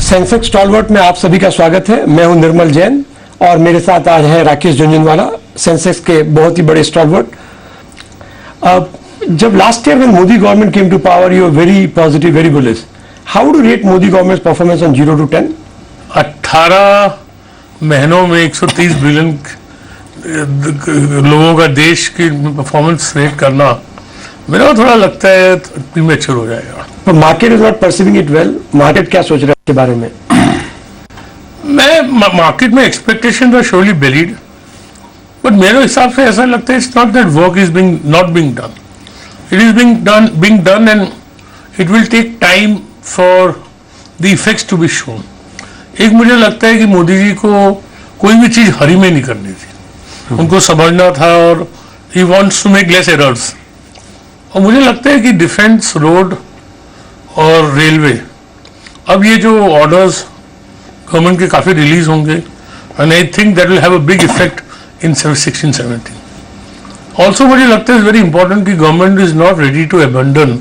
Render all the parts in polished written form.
Sensex stalwart में आप सभी का स्वागत है। मैं हूं निर्मल जैन और मेरे साथ आज है राकेश झुंझुनवाला, सेंसेक्स के बहुत ही बड़े स्टॉलवर्ट। जब last year when Modi government came to power, you are very positive, very bullish. How do rate Modi government performance on 0 to 10? 18 महीनों में 130 बिलियन लोगों का देश की परफॉर्मेंस रेट करना मेरा को थोड़ा लगता है प्रीमेच्योर हो जाएगा। पर market is not perceiving it well. Market क्या सोच रहा है इसके बारे में? मैं मार्केट में expectation are surely varied, but मेरे हिसाब से ऐसा लगता है it's not that work is not being done, it is being done and it will take time for the effects to be shown. एक मुझे लगता है कि मोदी जी को कोई भी चीज हरी में नहीं करनी थी, उनको समझना था और he wants to make less errors. और मुझे लगता है कि डिफेंस, रोड और रेलवे, अब ये जो ऑर्डर्स गवर्नमेंट के काफ़ी रिलीज होंगे and I think that will have a big effect in 16-17। Also मुझे लगता है इज वेरी इंपॉर्टेंट कि government is not ready to abandon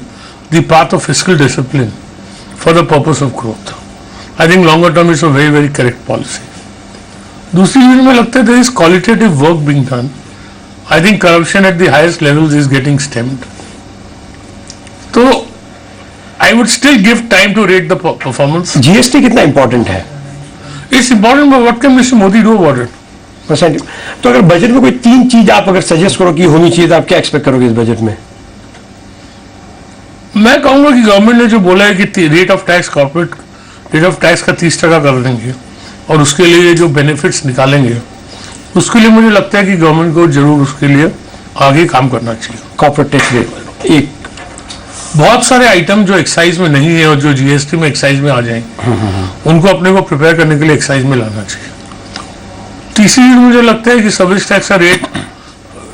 the path of fiscal discipline for the purpose of growth. I think longer term is a very very correct policy. दूसरी चीज में लगता है there is qualitative work being done. I think corruption at the highest levels is getting stemmed. तो I would still give time to rate the performance. GST कितना important है? It's important, but what can Mr. Modi do about it? Percent. तो अगर budget में कोई 3 चीज आप अगर सजेस्ट करो कि होनी चाहिए तो आप क्या एक्सपेक्ट करोगे इस बजट में? मैं कहूंगा कि गवर्नमेंट ने जो बोला है कि rate of tax, corporate rate of tax का 30% कर देंगे और उसके लिए जो बेनिफिट्स निकालेंगे उसके लिए मुझे लगता है कि गवर्नमेंट को जरूर उसके लिए आगे काम करना चाहिए। कॉर्पोरेट टैक्स रेट एक बहुत सारे आइटम जो एक्साइज में नहीं है और जो जीएसटी में एक्साइज में आ जाएंगे उनको अपने को प्रिपेयर करने के लिए एक्साइज में लाना चाहिए। तीसरी चीज मुझे लगता है कि सर्विस टैक्स का रेट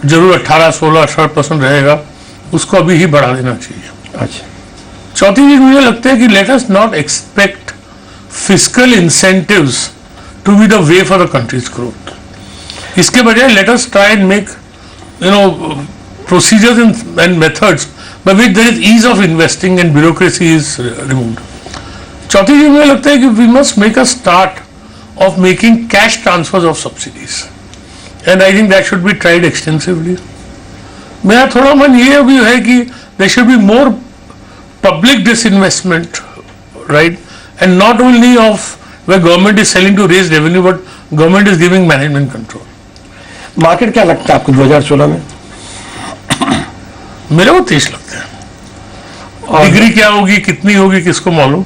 जरूर 18-16-18% रहेगा, उसको अभी ही बढ़ा देना चाहिए। अच्छा। चौथी चीज मुझे लगता है कि let us not expect fiscal incentives to be the way for the country's growth. इसके बजाय let us try and make procedures and methods by which there is ease of investing and bureaucracy is removed. चौथी चीज मुझे लगता है कि we must make a start of making cash transfers of subsidies, and I think that should be tried extensively. मेरा थोड़ा मन ये भी है कि there should be more public disinvestment, right, and not only of where government is selling to raise revenue, but government is giving management control. Market क्या लगता है आपको 2016 में? मेरे को 30 लगता है। डिग्री क्या होगी, कितनी होगी, किसको मालूम,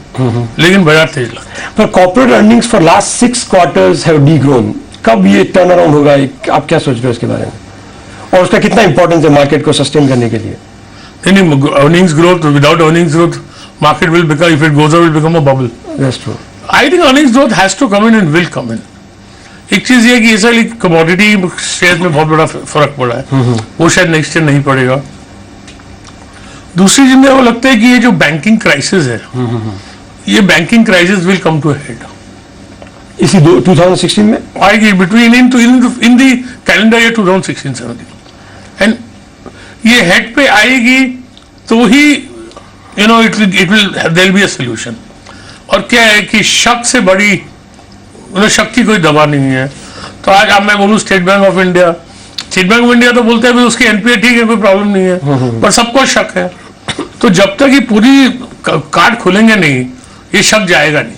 लेकिन बाजार तेज लगता है। पर corporate earnings for last 6 quarters have degrown. कब ये टर्न अराउंड होगा, आप क्या सोच रहे हो इसके बारे में और उसका कितना इंपॉर्टेंस है मार्केट को सस्टेन करने के लिए? Earnings growth, without earnings growth market will become, if it goes up will become a bubble. That's true. I think earnings growth has to come in and will come in. एक चीज ये कि इस साल commodity share में बहुत बड़ा फर्क पड़ा है, वो शायद नेक्स्ट ईयर नहीं पड़ेगा। दूसरी चीज में वो लगता है कि ये जो बैंकिंग क्राइसिस है, ये banking crisis will come to head इसी 2016 में आएगी, between in the calendar year 2016-17, and ये हेड पे आएगी तो ही it will there will be a solution. और क्या है कि शक से बड़ी शक की कोई दवा नहीं है। तो आज अब मैं बोलूँ स्टेट बैंक ऑफ इंडिया तो बोलते हैं उसकी एनपीए ठीक है, कोई प्रॉब्लम नहीं है, पर सबको शक है। तो जब तक ये पूरी कार्ड खुलेंगे नहीं, ये शक जाएगा नहीं।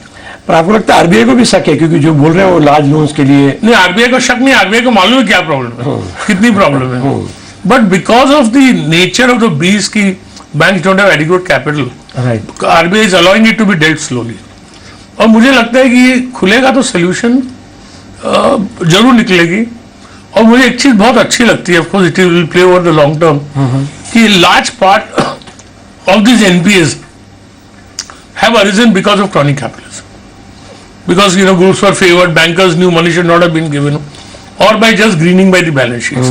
पर आपको लगता है आरबीआई को भी शक है, क्योंकि जो बोल रहे हैं वो लार्ज लोन्स के लिए? नहीं, आरबीआई को शक नहीं, आरबीआई को मालूम है क्या प्रॉब्लम है, कितनी प्रॉब्लम है, but because of the nature of the beast की banks don't have adequate capital, right, RBI is allowing it to be dealt slowly. और मुझे लगता है कि ये खुलेगा तो सोल्यूशन जरूर निकलेगी। और मुझे एक चीज बहुत अच्छी लगती है, of course it will play over the long term, कि large part of this NPAs have arisen because of chronic capitalism, because groups were favoured, bankers new money should not have been given, और by just greening by the balance sheets.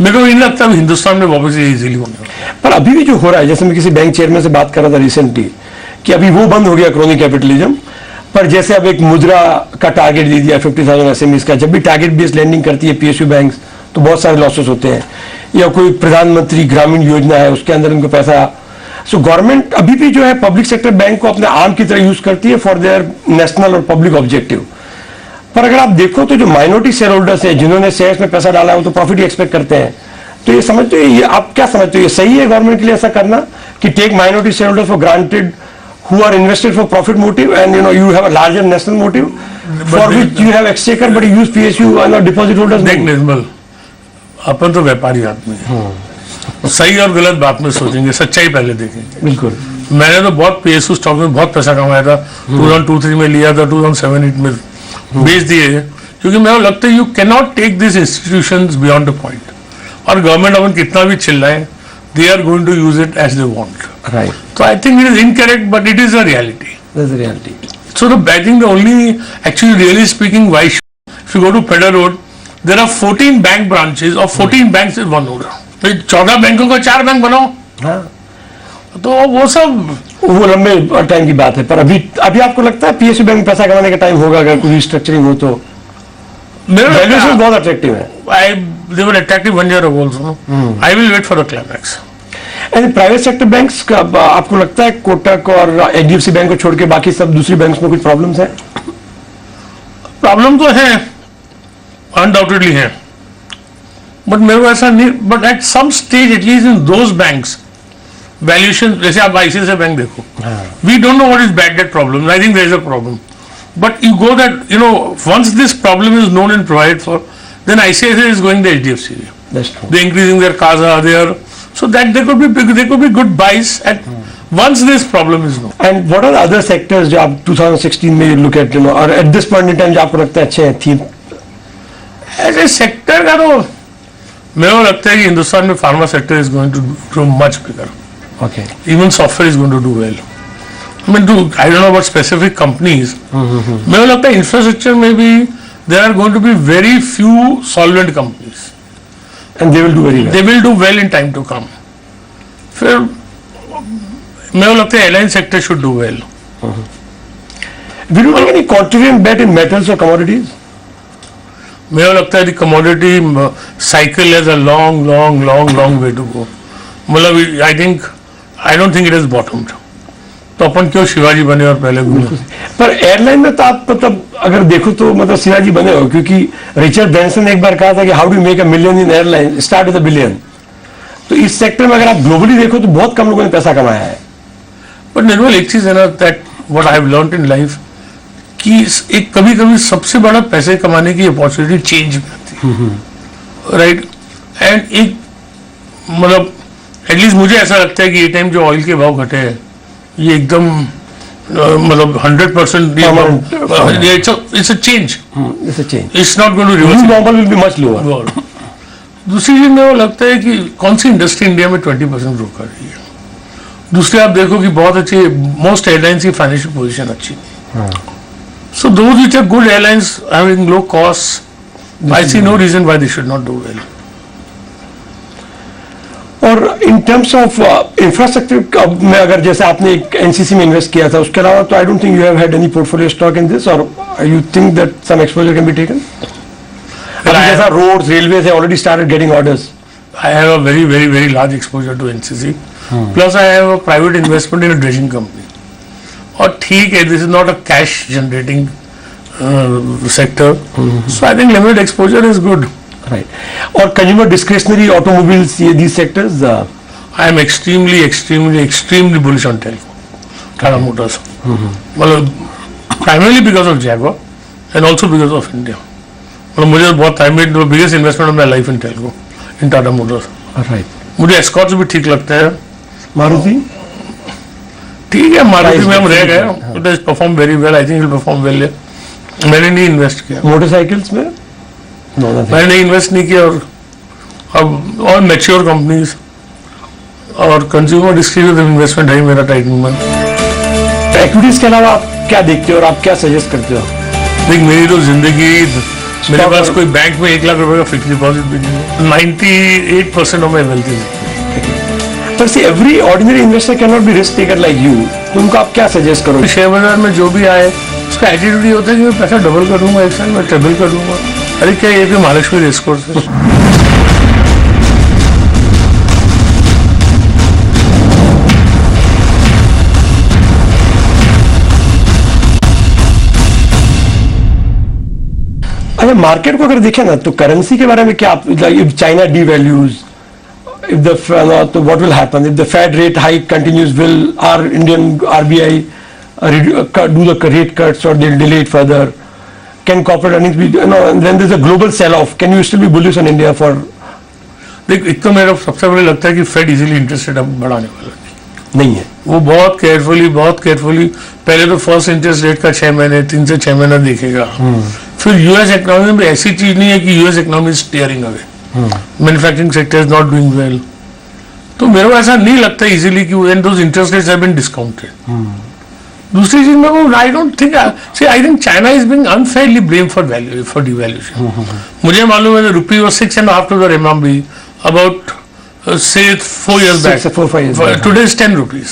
मेरे को नहीं लगता हिंदुस्तान में वापस ये easily होने वाला। पर अभी भी जो हो रहा है, जैसे मैं किसी बैंक चेयरमैन से बात कर रहा था रिसेंटली, कि अभी वो बंद हो गया क्रॉनिक कैपिटलिज्म, पर जैसे अब एक मुद्रा का टारगेट दे दिया 50,000 एसएमईज का। जब भी टारगेट बेस्ड लैंडिंग करती है पीएसयू बैंक्स तो बहुत सारे लॉसेस होते हैं, या कोई प्रधानमंत्री ग्रामीण योजना है उसके अंदर उनको पैसा सो गवर्नमेंट अभी भी जो है पब्लिक सेक्टर बैंक को अपने आर्म की तरह यूज करती है फॉर देयर नेशनल और पब्लिक ऑब्जेक्टिव। पर अगर आप देखो तो जो माइनॉरिटी शेयर होल्डर्स है जिन्होंने शेयर्स में पैसा डाला है वो तो प्रॉफिट ही एक्सपेक्ट करते हैं। तो ये समझते हो, ये आप क्या समझते हो, ये सही है गवर्नमेंट के लिए ऐसा करना कि take minority shareholders for granted who are invested for profit motive and you have a larger national motive for which you have exchequer but you use PSU and deposit holders? देख निर्मल, अपन तो व्यापारी आदमी है, सही और गलत बात में सोचेंगे, सच्चाई पहले देखेंगे। बिल्कुल। मैंने तो बहुत PSU स्टॉक में बहुत पैसा कमाया था, 2002-3 में लिया था, 2007-8 में बेच दिए, क्योंकि मेरे को लगता है you can not take this institutions beyond the point. और गवर्नमेंट अपन कितना भी चिल्लाए, they are going to use it as they want. Right. So I think it is incorrect, but it is a reality. That's the reality. So I think the only, actually really speaking, why should, if you go to Pedder Road, there are 14 bank branches or 14 banks in one order. 14 बैंकों को 4 bank बनाओ। हाँ। तो वो सब वो लंबे time की बात है, पर अभी आपको लगता है PSU बैंक में पैसा कमाने का टाइम होगा अगर कोई रिस्ट्रक्चरिंग हो तो? वैल्यूएशन बहुत अट्रैक्टिव है। They were attractive 1 year ago also. I will wait for the climax. And private sector banks का आपको लगता है कोटक और HDFC बैंक को छोड़ के बाकी सब दूसरी बैंक्स में कुछ प्रॉब्लम्स हैं? प्रॉब्लम तो है, अनडाउटेडली है, बट मेरे को ऐसा नहीं, but at some stage at least in those banks valuation, जैसे आप ICICI बैंक देखो, we don't know what is bad debt problem, I think there is a problem, but you go that once this problem is known and provided for, then ICICI is going to HDFC. That's true. They're increasing their CASA, so that there could be good buys at once this problem is known. And what are the other sectors जो आप 2016 में look at, और at this point in time जो आपको लगता है अच्छे हैं थीम? ऐसे सेक्टर का तो मेरे को लगता है कि हिंदुस्तान में pharma sector is going to grow much bigger. Okay. Even software is going to do well. I mean, I don't know about specific companies. मेरे को लगता है इंफ्रास्ट्रक्चर में भी there are going to be very few solvent companies. And they will do very well. They will do well in time to come. फिर मेरे को लगता है airline sector should do well. Will you take any contrarian bet in metals or commodities? मेरे को लगता है the commodity cycle has a long way to go. मतलब I don't think it has bottomed. तो अपन क्यों शिवाजी बने और पहले घूमे? पर एयरलाइन में तो आप मतलब अगर देखो तो मतलब शिवाजी बने हो, क्योंकि रिचर्ड ब्रैंसन ने एक बार कहा था कि how do make a million in airline, start with a billion. तो इस सेक्टर में अगर आप ग्लोबली देखो तो बहुत कम लोगों ने पैसा कमाया है। बट निर्मल, एक चीज है ना, that what I have learned in life, कि एक कभी कभी सबसे बड़ा पैसे कमाने की अपॉर्चुनिटी चेंज में आती है, राइट? एंड एक मतलब एटलीस्ट मुझे ऐसा लगता है कि ये टाइम जो ऑयल के भाव घटे हैं, ये एकदम मतलब 100% it's a change. It's a change. It's not going to reverse. New normal will be much lower. दूसरी चीज में वो लगता है कि कौन सी इंडस्ट्री इंडिया में 20% ग्रो कर रही है। दूसरे आप देखो कि बहुत अच्छी मोस्ट एयरलाइंस की फाइनेंशियल पोजीशन अच्छी, so those which are good airlines having low cost, I see no reason why they should not do well. और इन टर्म्स ऑफ इंफ्रास्ट्रक्चर में अगर जैसे आपने एक एनसीसी में इन्वेस्ट किया था, उसके अलावा तो I don't think you have had any portfolio stock in this, और you think that some exposure can be taken? जैसा रोड्स, रेलवेज है already started getting orders. I have a very large exposure to NCC. Plus I have a private investment in a dredging company. और ठीक है, this is not a cash generating sector. So I think limited exposure is good. Right. और consumer discretionary automobiles, these sectors? I am extremely bullish on Tata Motors. मतलब primarily because of Jaguar and also because of India. मतलब मुझे बहुत I made the biggest investment of my life in Telco, in Tata Motors. Right. मुझे Escorts भी ठीक लगता है. मारुति? ठीक है, मारुति में हम रह गए. It has performed very well. I think it will perform well. मैंने नहीं इन्वेस्ट किया. मोटरसाइकिल्स में? मैंने इन्वेस्ट नहीं किया. और मैच्योर कंपनीज और कंज्यूमर डिस्क्रिप्टिव इन्वेस्टमेंट है मेरा टाइटनिंग में. इक्विटीज के अलावा आप क्या देखते हो और आप क्या सजेस्ट करते हो? देख, मेरी तो जिंदगी, मेरे पास कोई बैंक में 1 लाख रुपए का फिक्स डिपॉजिट भी नहीं है. 98% ऑफ माय वेल्थ इज. पर see every ordinary investor can not be risk taker like you. तो उनको आप क्या सजेस्ट करोगे? शेयर बाजार में जो भी आए उसका एटीट्यूड ये होता है कि मैं पैसा डबल कर दूंगा, एक साल में ट्रिपल कर दूंगा. अरे क्या ये भी महालक्ष्मी रेस कोर्स है? अच्छा, मार्केट को अगर देखें ना तो करेंसी के बारे में क्या, इफ चाइना डीवैल्यूज, if तो what will happen if the Fed rate hike continues? Will our Indian RBI do the rate cuts, or they'll delay it further? Can corporate earnings be, and then there's a global sell-off. Can you still be bullish on India for? देख, एक तो मेरा सबसे पहले लगता है कि fade easily interest rate अब बढ़ाने वाला नहीं है। वो बहुत केयरफुली पहले तो फर्स्ट इंटरेस्ट रेट का 6 महीने 3 से 6 महीना देखेगा। फिर यूएस इकोनॉमी में ऐसी चीज नहीं है कि US economy is tearing away, manufacturing sector is not doing well. तो मेरे को ऐसा नहीं लगता इजीली कि when those interest rates have been discounted. दूसरी चीज में वो I don't think, I think China is being unfairly blame for devaluation. मुझे मालूम है rupee was 6.5 to the RMB about say 4 years back. 4-5 years back. Today is 10 rupees.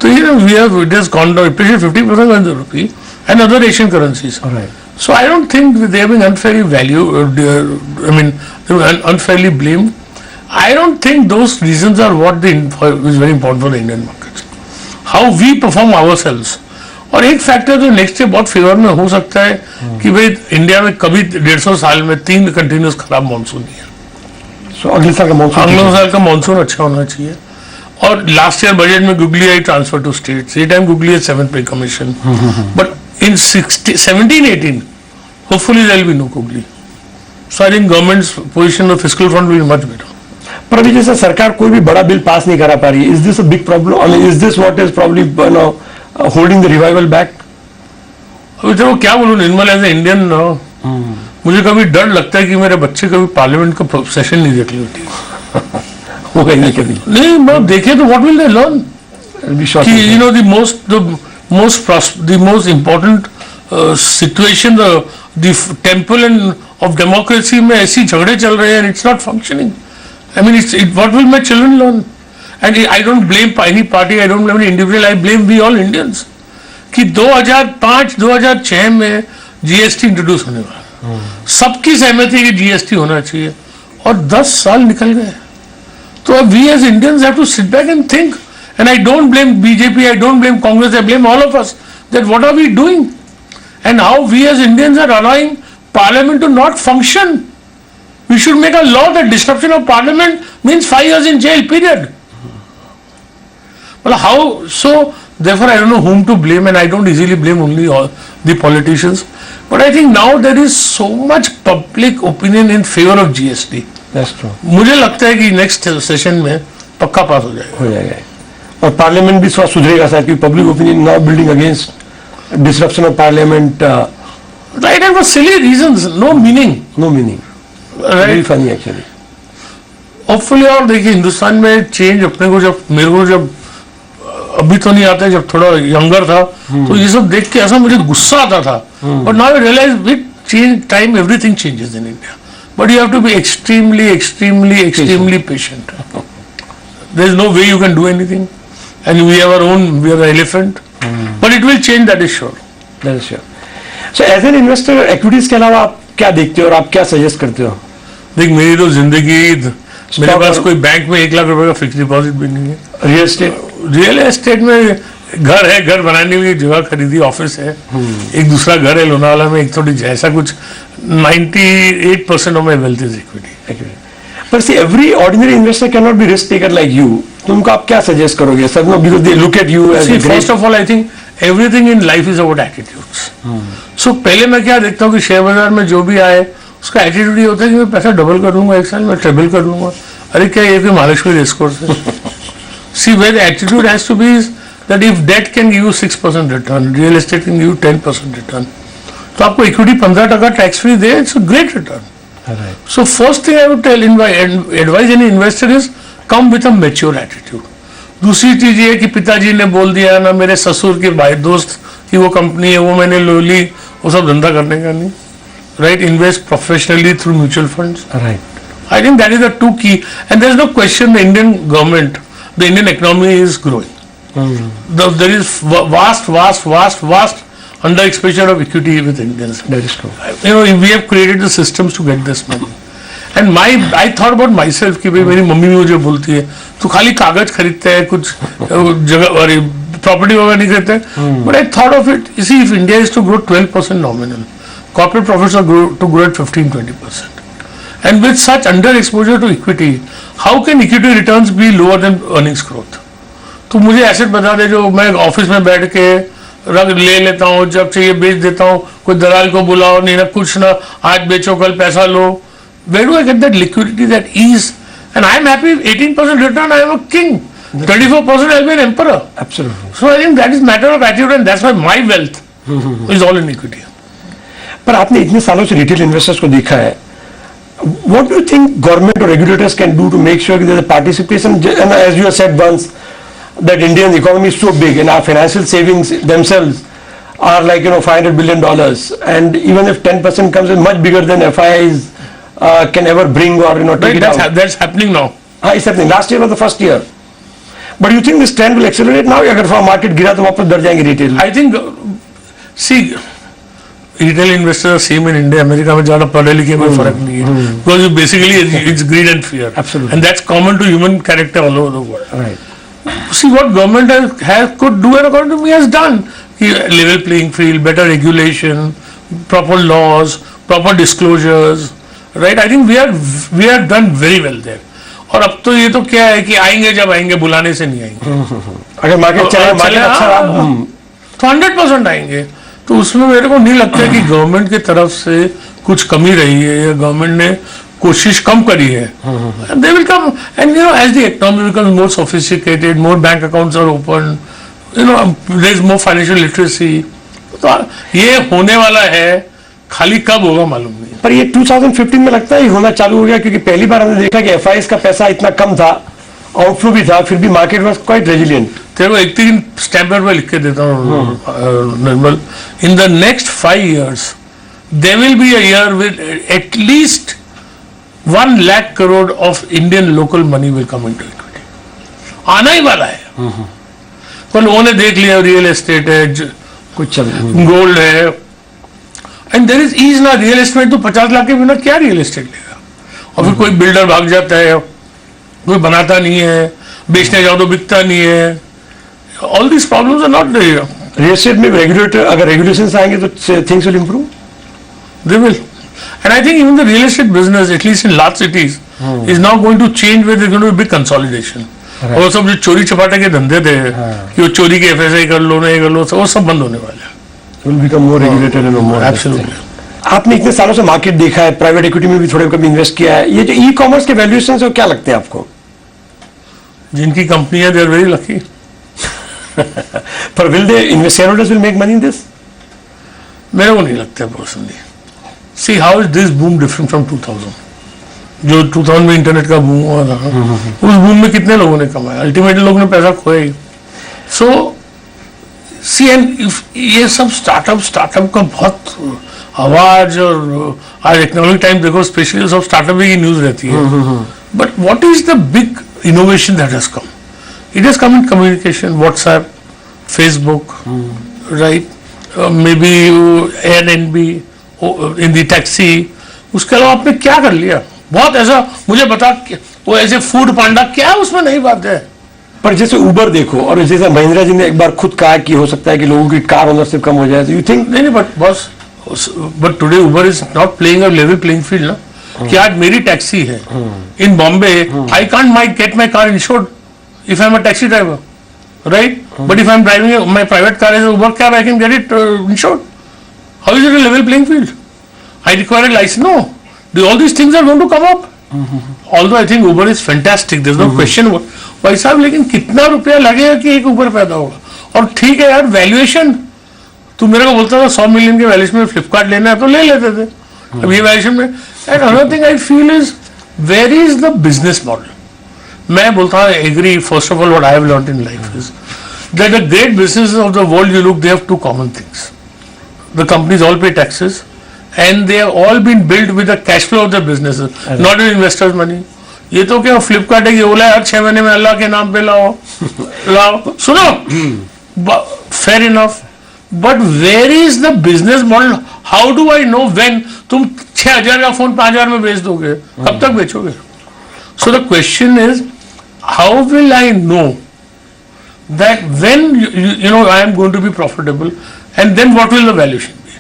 So it has gone down, appreciated 50% on the rupee and other Asian currencies. All right. So I don't think they have been unfairly unfairly blamed. I don't think those reasons are what is very important for the Indian markets. How we perform ourselves. और एक factor जो next year बहुत favour में हो सकता है कि भाई इंडिया में कभी 150 साल में 3 कंटिन्यूस खराब मानसून नहीं है। अगले साल का मानसून अच्छा होना चाहिए। और लास्ट ईयर बजट में गुगली आई ट्रांसफर टू स्टेट्स, ये टाइम गुगली है 7th pay commission, but in 17-18 hopefully there will be no googly. So I think government's position of fiscal front will be much better. पर अभी जैसे सरकार कोई भी बड़ा बिल पास नहीं करा पा रही है, is this a big problem? I mean, is this what is probably holding the revival back? अभी तो क्या बोलूं, निर्मल एज ए इंडियन मुझे कभी डर लगता है कि मेरे बच्चे कभी पार्लियामेंट का सेशन नहीं देख लेती। हो गई नहीं कभी? नहीं, मैं देखे तो व्हाट विल दे लर्न कि you know the most important situation the temple end of democracy में ऐसी झगड़े चल रहे हैं, it's not functioning. I mean, what will my children learn? And I don't blame any party, I don't blame any individual, I blame we all Indians. कि 2005-2006 में GST introduce होने वाला, सबकी सहमति है कि जीएसटी होना चाहिए, और 10 साल निकल गए। तो अब we as Indians have to sit back and think, and I don't blame BJP, I don't blame Congress, I blame all of us, that what are we doing? And how we as Indians are allowing Parliament to not function. We should make a law that disruption of parliament means 5 years in jail, period. Well, how? So, therefore, I don't know whom to blame, and I don't easily blame only all the politicians. But I think now there is so much public opinion in favor of GST. That's true. मुझे लगता है कि next session में पक्का पास हो जाएगा। और parliament भी थोड़ा सुधरेगा शायद, क्योंकि public opinion now building against disruption of parliament. Right, and for silly reasons, no meaning. Very funny actually. Hopefully, और देखिए हिंदुस्तान में चेंज अपने को मेरे को जब अभी तो नहीं आता है, जब थोड़ा यंगर था तो ये सब देख के ऐसा मुझे गुस्सा आता था, but now I realise with change time everything changes in India, but you have to be extremely patient. There is no way you can do anything, and we are the elephant, but it will change, that is sure. So as an investor equities के अलावा आप क्या देखते हो और आप क्या suggest करते हो? देख, मेरी तो जिंदगी, मेरे पास कोई बैंक में 1 लाख रुपए का फिक्स डिपॉजिट भी नहीं है। रियल एस्टेट में घर है, घर बनाने की जगह खरीदी, ऑफिस है, एक दूसरा घर है लोनावाला में, एक थोड़ी ऐसा कुछ 98% of my wealth is equity. पर see every ordinary investor can not be risk taker like you, तो उनको आप क्या सजेस्ट करोगे? सब no, because they look at you as a great. First of all, I think everything in life is about attitudes. So पहले मैं क्या देखता हूँ कि शेयर बाजार में जो भी आए उसका एटीट्यूड ये होता है कि मैं पैसा डबल कर लूंगा, 1 साल में ट्रिपल कर लूंगा। अरे क्या ये कोई महालक्ष्मी रेस कोर्स है? See where attitude has to be is that if debt can give you 6% return, real estate can give you 10% return, तो आपको इक्विटी 15% टैक्स फ्री दे, it's a great return. So first thing I would tell advise any investor is come with a mature attitude. दूसरी चीज ये है कि पिताजी ने बोल दिया ना, मेरे ससुर के भाई दोस्त की वो कंपनी है, वो मैंने लो ली, वो सब धंधा करने का नहीं। Right, invest professionally through mutual funds. Right, I think that is the 2 key, and there is no question the Indian government, the Indian economy is growing. There is vast under exposure of equity with Indians. that is true. You know, we have created the systems to get this money. And I thought about myself कि भाई मेरी mummy मुझे बोलती है तू खाली कागज खरीदता है, कुछ जगह और प्रॉपर्टी वगैरह नहीं खरीदता है, but I thought of it, you see, if India is to grow 12% nominal, corporate profits are to grow at 15-20%. And with such under exposure to equity, how can equity returns be lower than earnings growth? तो मुझे asset बता दे जो मैं office में बैठ के रख ले लेता हूँ, जब चाहिए बेच देता हूँ, कोई दलाल को बुलाओ नहीं ना कुछ ना, आज बेचो कल पैसा लो. Where do I get that liquidity, that ease? And I am happy. 18% return, I am a king. 24% I will be an emperor. Absolutely. So I think that is matter of attitude, and that's why my wealth is all in equity. पर आपने इतने सालों से retail investors को देखा है. What do you think government or regulators can do to make sure that the participation, and as you have said once, that Indian economy is so big and our financial savings themselves are like $500 billion, and even if 10% comes in, much bigger than FIIs can ever bring or take Right, it out. that's happening now. It's happening. Last year was the first year. But you think this trend will accelerate now? अगर market गिरा तो वापस डर जाएंगे retail. I think, see, retail investors are same in India. America में ज़्यादा पढ़े लिखे कोई फर्क नहीं है. Because basically it's greed and fear. Absolutely. And that's common to human character all over the world. Right. See what government could do and according to me has done. Level playing field, better regulation, proper laws, proper disclosures. Right? I think we are done very well there. और अब तो ये तो क्या है कि आएंगे जब आएंगे, बुलाने से नहीं आएंगे. अगर मार्केट चले अच्छा तो 100% आएंगे. तो उसमें मेरे को नहीं लगता कि गवर्नमेंट की तरफ से कुछ कमी रही है या गवर्नमेंट ने कोशिश कम करी है. They will come, and as the economy becomes more sophisticated, more bank accounts are opened, there is more financial literacy. तो ये होने वाला है, खाली कब होगा मालूम नहीं. पर ये 2015 में लगता है होना चालू हो गया, क्योंकि पहली बार हमने देखा कि एफआईएस का पैसा इतना कम था, आउटफ्लो भी था, फिर भी मार्केट वाज क्वाइट रेजिलिएंट. तेरे को एक तीन स्टैम्प पेपर पे लिख के देता हूँ Nirmal. In the next 5 years there will be a year with at least 1 lakh crore of Indian local money will come into equity. आना ही वाला है. तो लोगों ने देख लिया रियल एस्टेट है, कुछ चल गोल्ड है, एंड देयर इज ईज ना. रियल एस्टेट तो 50 लाख के बिना क्या रियल एस्टेट लेगा. और फिर कोई बिल्डर भाग जाता है, कोई बनाता नहीं है, बेचने जाओ तो बिकता नहीं है. All this problems are not there. Real estate में रेगुलेटर अगर रेगुलेशंस आएंगे तो things will improve. They will. And I think even the real estate business, at least in large cities, is now going to change where there's going to be big consolidation. Right. और सब जो चोरी चपाटे के धंधे थे कि वो चोरी के FSI कर लो, नहीं कर लो, वो सब बंद होने वाले हैं. Will become more regulated and more. Absolutely. आपने इतने सालों से मार्केट देखा है, प्राइवेट इक्विटी में भी थोड़े कभी इन्वेस्ट किया है. ये जो ई कॉमर्स के वैल्यूएशन है, क्या लगते हैं आपको? जिनकी कंपनियां, they are very lucky. पर will they invest, shareholders will make money in this? मेरे को नहीं लगता personally. See how is this boom different from 2000? जो 2000 में इंटरनेट का बूम हुआ था, उस बूम में कितने लोगों ने कमाया? अल्टीमेटली लोगों ने पैसा खोया ही. सो सी एंड ये सब स्टार्टअप का बहुत आवाज, और आज इकोनॉमिक टाइम देखो, स्पेशली सब स्टार्टअप की न्यूज रहती है. But what is the big innovation that has come? It has come in communication, WhatsApp, Facebook, right, may be Airbnb, in the taxi. उसके अलावा आपने क्या कर लिया? बहुत ऐसा मुझे बता, वो ऐसे फूड पांडा क्या है उसमें नहीं बात है. पर जैसे उबर देखो, और जैसे महिंद्रा जी ने एक बार खुद कहा कि हो सकता है कि लोगों की कार ओनरशिप कम हो जाए, तो यू थिंक? नहीं, but boss, but today Uber is not playing a level playing field ना. कि आज मेरी टैक्सी है in Bombay, I can't get my car insured if I am a taxi driver, right? But if I am driving my private car is Uber cab, I can get it insured. How is it a level playing field? I require a license. No. All these things are going to come up. Although I think Uber is fantastic. There's no question. भाई साहब, लेकिन कितना रुपया लगेगा कि एक Uber पैदा होगा? और ठीक है यार, वैल्यूएशन, तू मेरे को बोलता था 100 मिलियन के वैल्यूएशन में फ्लिपकार्ट लेना है तो ले लेते थे. अब ये वैल्यूएशन में. And another thing I feel is, where is the business model? मैं बोलता हूँ, agree, first of all what I have learned in life is that the great businesses of the world, you look, they have 2 common things. The companies all pay taxes, and they have all been built with the cash flow of the businesses, not with investors' money. ये तो क्या फ्लिपकार्ट है, ये बोला हर 6 महीने में अल्लाह के नाम पे लाओ. सुनो, fair enough, but where is the business model? How do I know when तुम 6000 का फोन 5000 में बेच दोगे? कब तक बेचोगे? So the question is, how will I know that when I am going to be profitable? And then what will the valuation be?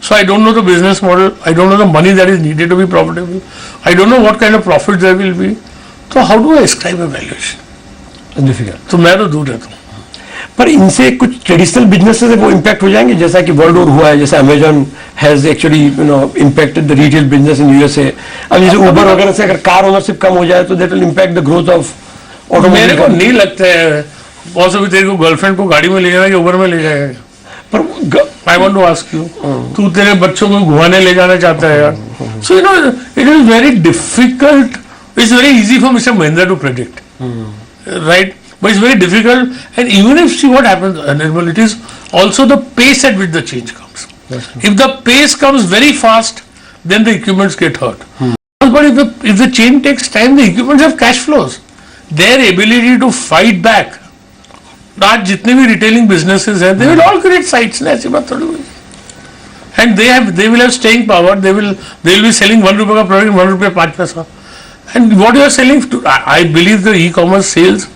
So I don't know the business model. I don't know the money that is needed to be profitable. I don't know what kind of profits there will be. So how do I ascribe a valuation? Difficult. तो मैं तो दूर रहता हूँ। पर इनसे कुछ traditional businesses है वो इम्पैक्ट हो जाएंगे, जैसा कि वर्ल्ड वॉर हुआ है, जैसे Amazon has actually impacted the retail business in USA. अब जैसे उबर वगैरह से अगर कार ओनरशिप कम हो जाए तो that will impact the growth of automobile. मेरे को नहीं लगता है बहुत से तेरे को गर्लफ्रेंड को गाड़ी में ले जाना कि उबर में ले जाएगा। पर I want to ask you, तू तेरे बच्चों को घुमाने ले जाना चाहता है यार? So you know it is very difficult. It's very easy for mister Mahindra to predict, right? But it's very difficult, and even if see what happens, Nirmal, it is also the pace at which the change comes. If the pace comes very fast, then the equipments get hurt. But if the change takes time, the equipments have cash flows. Their ability to fight back. आज जितने भी retailing businesses हैं, they will all create sites. ना ऐसी बात थोड़ी हुई। And they will have staying power. They will be selling ₹1 का product, ₹1 5 पैसा. And what you are selling, I believe the e-commerce sales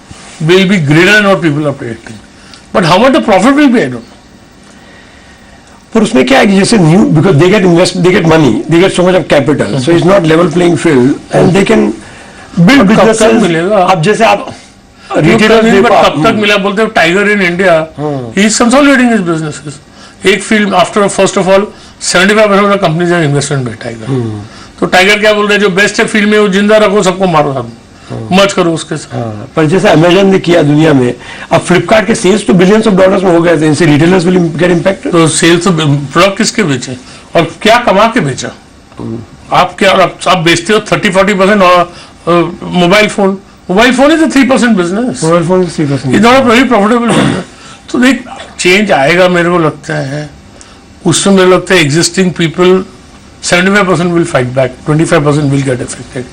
will be greater than what people are predicting. But how much the profit will be, I don't know. पर उसमें क्या है कि जैसे new because they get money, they get so much of capital, so it's not level playing field and they can build businesses. मिलेगा अब जैसे आप रिटेलर कब तक मिला बोलते हैं Tiger in India, he is consolidating his businesses. एक field after first of all 75% of companies are investment में टाइगर। तो टाइगर क्या बोल रहे हैं, जो बेस्ट है फील्ड में वो जिंदा रखो, सबको मारो, सब मच करो उसके साथ। पर जैसे अमेजन ने किया दुनिया में, अब फ्लिपकार्ट के सेल्स तो बिलियंस ऑफ डॉलर्स में हो गए थे, इनसे रिटेलर्स विल गेट इम्पैक्ट। तो सेल्स प्रोडक्ट किसके बेचे और क्या कमा के बेचा? आप क्या आप बेचते हो 30-40% mobile phone. Mobile phone is a 3% business. Mobile phone 3%। Is not a very profitable business. तो देख चेंज आएगा, मेरे को लगता है उसमें मेरे को लगता है existing people 75% will fight back, 25% will get affected.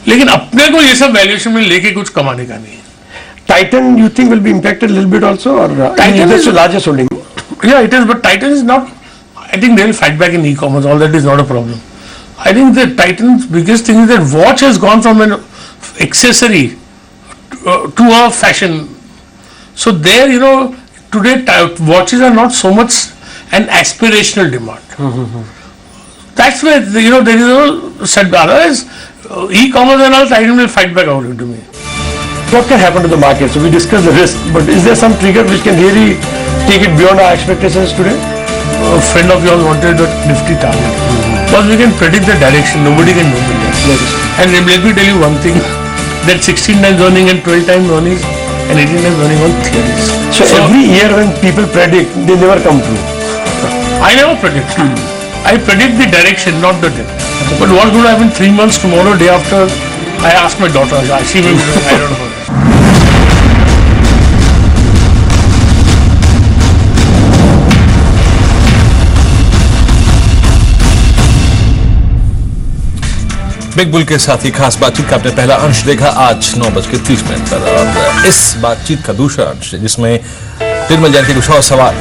लेकिन अपने को ये सब वैल्यूएशन में लेके कुछ कमाने का नहीं है। Titan, you think will be impacted a little bit also, or Titan that's is the largest holding? Yeah, it is, but Titan is not. I think they will fight back in e-commerce. All that is not a problem. I think that Titan's biggest thing is that watch has gone from an accessory to a fashion. So there, you know, today watches are not so much an aspirational demand. That's where there is a setback. Otherwise, e-commerce and all, Titan will fight back out into me. What can happen to the market? So we discussed the risk, but is there some trigger which can really take it beyond our expectations today? A friend of yours wanted a nifty target. Because we can predict the direction, nobody can know the direction. And let me tell you one thing, that 16 times earning and 12 times earning and 18 times earning on theories. So every year when people predict, they never come true. I never predict. I predict the direction, not the depth. But what's going to happen 3 months tomorrow, day after, I ask my daughter, she will, I don't know. Big bull के साथ ही खास बातचीत का आपने पहला अंश देखा आज 9:30 पर। और इस बातचीत का दूसरा अंश जिसमें निर्मल जैन के कुछ और सवाल